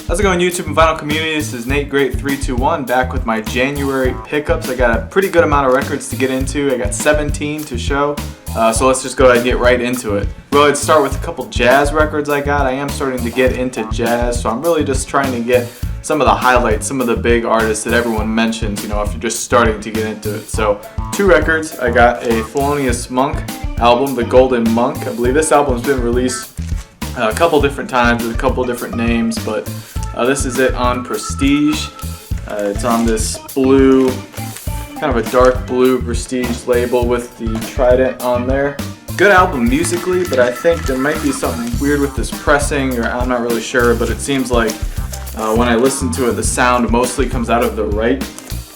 How's it going, YouTube and vinyl community? This is Nate Great321 back with my January pickups. I got a pretty good amount of records to get into. I got 17 to show, so let's just go ahead and get right into it. We'll go ahead and start with a couple jazz records I got. I am starting to get into jazz, so I'm really just trying to get some of the highlights, some of the big artists that everyone mentions, if you're just starting to get into it. So, two records. I got a Thelonious Monk album, The Golden Monk. I believe this album's been released a couple different times with a couple different names, but this is it on Prestige. It's on this blue, kind of a dark blue Prestige label with the trident on there. Good album musically, but I think there might be something weird with this pressing, or I'm not really sure, but it seems like when I listen to it, the sound mostly comes out of the right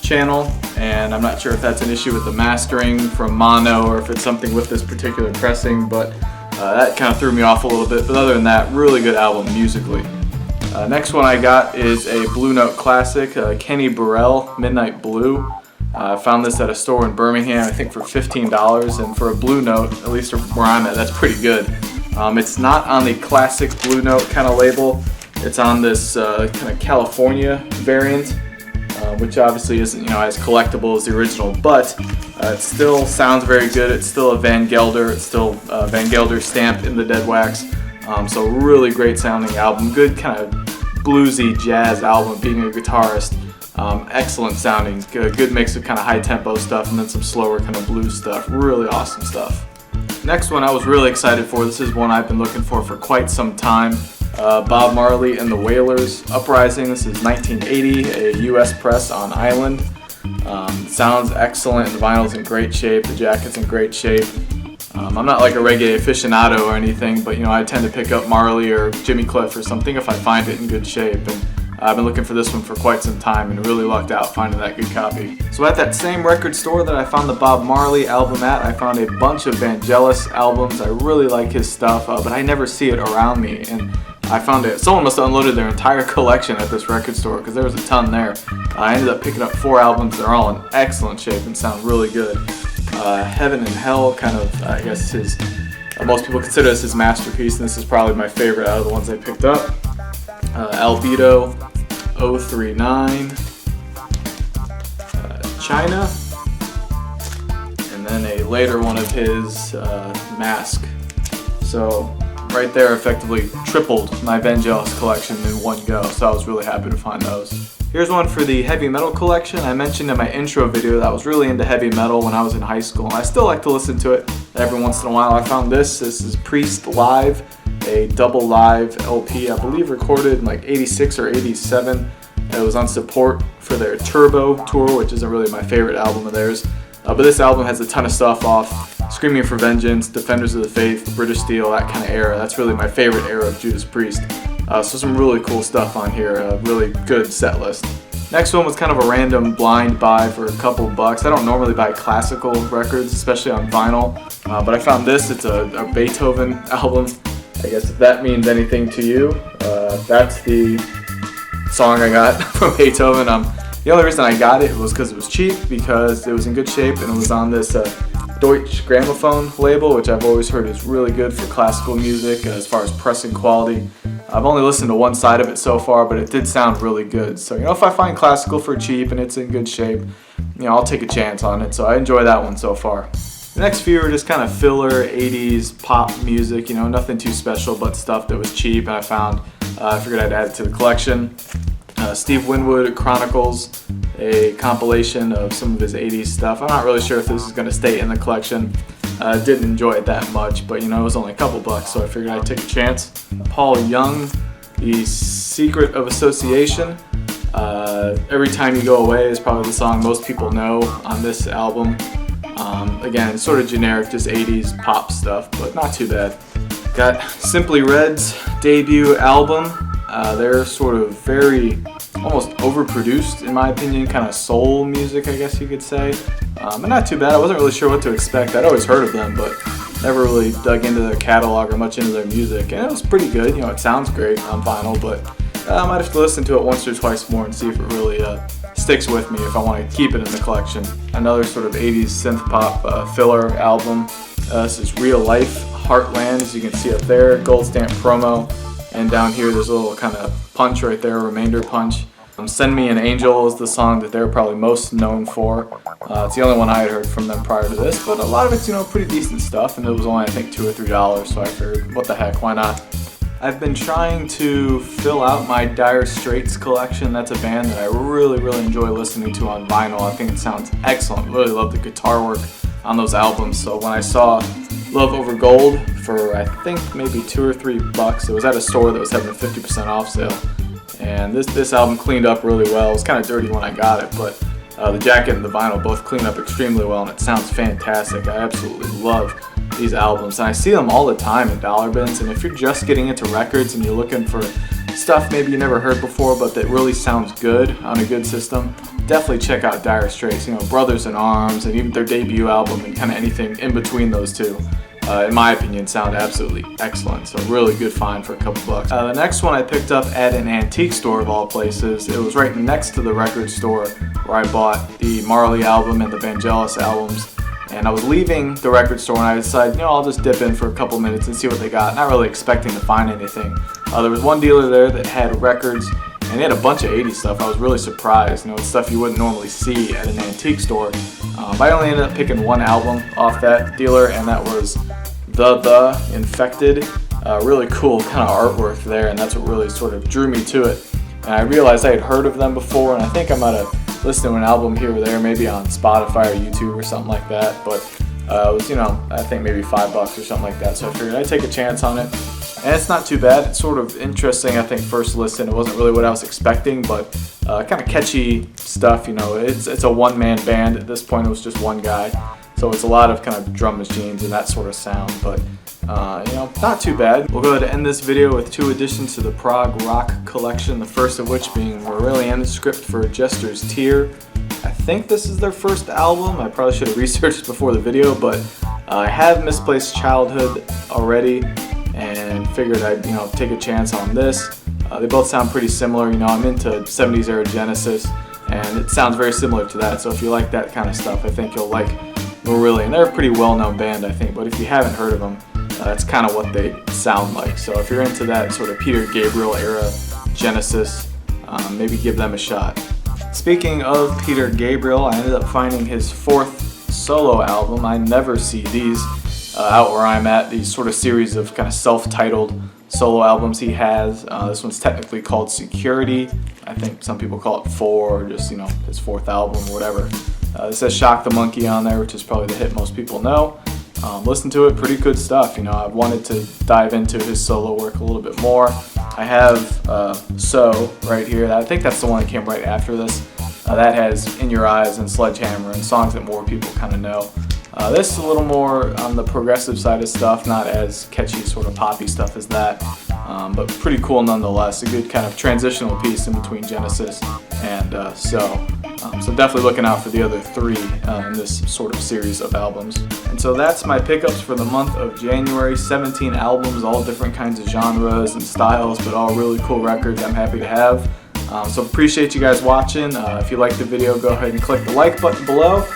channel, and I'm not sure if that's an issue with the mastering from mono or if it's something with this particular pressing, but that kind of threw me off a little bit. But other than that, really good album musically. Next one I got is a Blue Note classic, Kenny Burrell, Midnight Blue. I found this at a store in Birmingham, I think for $15, and for a Blue Note, at least where I'm at, that's pretty good. It's not on the classic Blue Note kind of label. It's on this kind of California variant, which obviously isn't as collectible as the original, but it still sounds very good. It's still a Van Gelder. It's still Van Gelder stamped in the dead wax. So really great sounding album. Good kind of bluesy jazz album. Being a guitarist, excellent sounding. Good mix of kind of high tempo stuff and then some slower kind of blues stuff. Really awesome stuff. Next one I was really excited for. This is one I've been looking for quite some time. Bob Marley and the Wailers, Uprising. This is 1980, a U.S. press on Island. Sounds excellent. The vinyl's in great shape. The jacket's in great shape. I'm not like a reggae aficionado or anything, but I tend to pick up Marley or Jimmy Cliff or something if I find it in good shape. And I've been looking for this one for quite some time and really lucked out finding that good copy. So at that same record store that I found the Bob Marley album at, I found a bunch of Vangelis albums. I really like his stuff, but I never see it around me. And I found it. Someone must have unloaded their entire collection at this record store because there was a ton there. I ended up picking up 4 albums. They're all in excellent shape and sound really good. Heaven and Hell, kind of, I guess his. Most people consider this his masterpiece, and this is probably my favorite out of the ones I picked up. Albedo, 039, China, and then a later one of his, Mask. So right there effectively tripled my Vangelis collection in one go, so I was really happy to find those. Here's one for the heavy metal collection. I mentioned in my intro video that I was really into heavy metal when I was in high school, and I still like to listen to it every once in a while. I found this is Priest Live, a double live LP, I believe recorded in like 86 or 87. It was on support for their Turbo tour, which isn't really my favorite album of theirs. But this album has a ton of stuff off Screaming for Vengeance, Defenders of the Faith, British Steel, that kind of era. That's really my favorite era of Judas Priest. So some really cool stuff on here, a really good set list. Next one was kind of a random blind buy for a couple bucks. I don't normally buy classical records, especially on vinyl, but I found this. It's a Beethoven album. I guess if that means anything to you, that's the song I got from Beethoven. The only reason I got it was because it was cheap, because it was in good shape, and it was on this Deutsche Grammophon label, which I've always heard is really good for classical music as far as pressing quality. I've only listened to one side of it so far, but it did sound really good. So, if I find classical for cheap and it's in good shape, I'll take a chance on it. So I enjoy that one so far. The next few are just kind of filler 80s pop music, nothing too special, but stuff that was cheap, and I figured I'd add it to the collection. Steve Winwood Chronicles, a compilation of some of his 80s stuff. I'm not really sure if this is going to stay in the collection. Didn't enjoy it that much, but it was only a couple bucks, so I figured I'd take a chance. Paul Young, The Secret of Association. Every Time You Go Away is probably the song most people know on this album. Again, sort of generic, just 80s pop stuff, but not too bad. Got Simply Red's debut album. They're sort of very, almost overproduced in my opinion, kind of soul music, I guess you could say. And not too bad. I wasn't really sure what to expect. I'd always heard of them, but never really dug into their catalog or much into their music. And it was pretty good. It sounds great on vinyl, but I might have to listen to it once or twice more and see if it really sticks with me if I want to keep it in the collection. Another sort of 80s synth pop filler album. This is Real Life, Heartland, as you can see up there, gold stamp promo. And down here there's a little kind of punch right there, remainder punch. Send Me an Angel is the song that they're probably most known for. It's the only one I had heard from them prior to this, but a lot of it's, pretty decent stuff, and it was only, I think, $2 or $3, so I figured, what the heck, why not? I've been trying to fill out my Dire Straits collection. That's a band that I really enjoy listening to on vinyl. I think it sounds excellent. Really love the guitar work on those albums. So when I saw Love Over Gold for, I think, maybe $2 or $3, it was at a store that was having a 50% off sale. And this album cleaned up really well. It was kind of dirty when I got it, but the jacket and the vinyl both clean up extremely well, and it sounds fantastic. I absolutely love these albums, and I see them all the time in dollar bins. And if you're just getting into records and you're looking for stuff maybe you never heard before but that really sounds good on a good system, definitely check out Dire Straits. Brothers in Arms and even their debut album and kind of anything in between those two, in my opinion, sound absolutely excellent. So really good find for a couple bucks. The next one I picked up at an antique store of all places. It was right next to the record store where I bought the Marley album and the Vangelis albums. And I was leaving the record store and I decided, I'll just dip in for a couple minutes and see what they got. Not really expecting to find anything. There was one dealer there that had records, and they had a bunch of 80s stuff. I was really surprised. It's stuff you wouldn't normally see at an antique store. But I only ended up picking one album off that dealer, and that was The Infected. Really cool kind of artwork there, and that's what really sort of drew me to it. And I realized I had heard of them before, and I think I might have listened to an album here or there, maybe on Spotify or YouTube or something like that. But it was, I think maybe $5 or something like that. So I figured I'd take a chance on it. And it's not too bad. It's sort of interesting, I think, first listen. It wasn't really what I was expecting, but kind of catchy stuff. It's a one-man band. At this point, it was just one guy. So it's a lot of kind of drum machines and that sort of sound, but not too bad. We'll go ahead and end this video with 2 additions to the prog rock collection, the first of which being Marillion Script for Jester's Tear. I think this is their first album. I probably should have researched before the video, but I have Misplaced Childhood already and figured I'd take a chance on this. They both sound pretty similar. I'm into 70s era Genesis, and it sounds very similar to that. So if you like that kind of stuff, I think you'll like Marillion. They're a pretty well-known band, I think, but if you haven't heard of them, that's kind of what they sound like. So if you're into that sort of Peter Gabriel era Genesis, maybe give them a shot. Speaking of Peter Gabriel, I ended up finding his 4th solo album. I never see these out where I'm at, these sort of series of kind of self-titled solo albums he has. This one's technically called Security. I think some people call it 4, or just his 4th album or whatever. It says Shock the Monkey on there, which is probably the hit most people know. Listen to it, pretty good stuff. I've wanted to dive into his solo work a little bit more. I have So right here. I think that's the one that came right after this. That has In Your Eyes and Sledgehammer and songs that more people kind of know. This is a little more on the progressive side of stuff, not as catchy sort of poppy stuff as that, but pretty cool nonetheless. A good kind of transitional piece in between Genesis and So definitely looking out for the other 3 in this sort of series of albums. And so that's my pickups for the month of January. 17 albums, all different kinds of genres and styles, but all really cool records I'm happy to have. So appreciate you guys watching. If you liked the video, go ahead and click the like button below.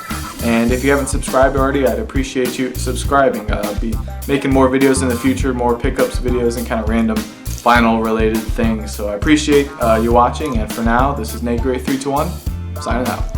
And if you haven't subscribed already, I'd appreciate you subscribing. I'll be making more videos in the future, more pickups videos and kind of random vinyl related things. So I appreciate you watching, and for now, this is Nate Gray 321, signing out.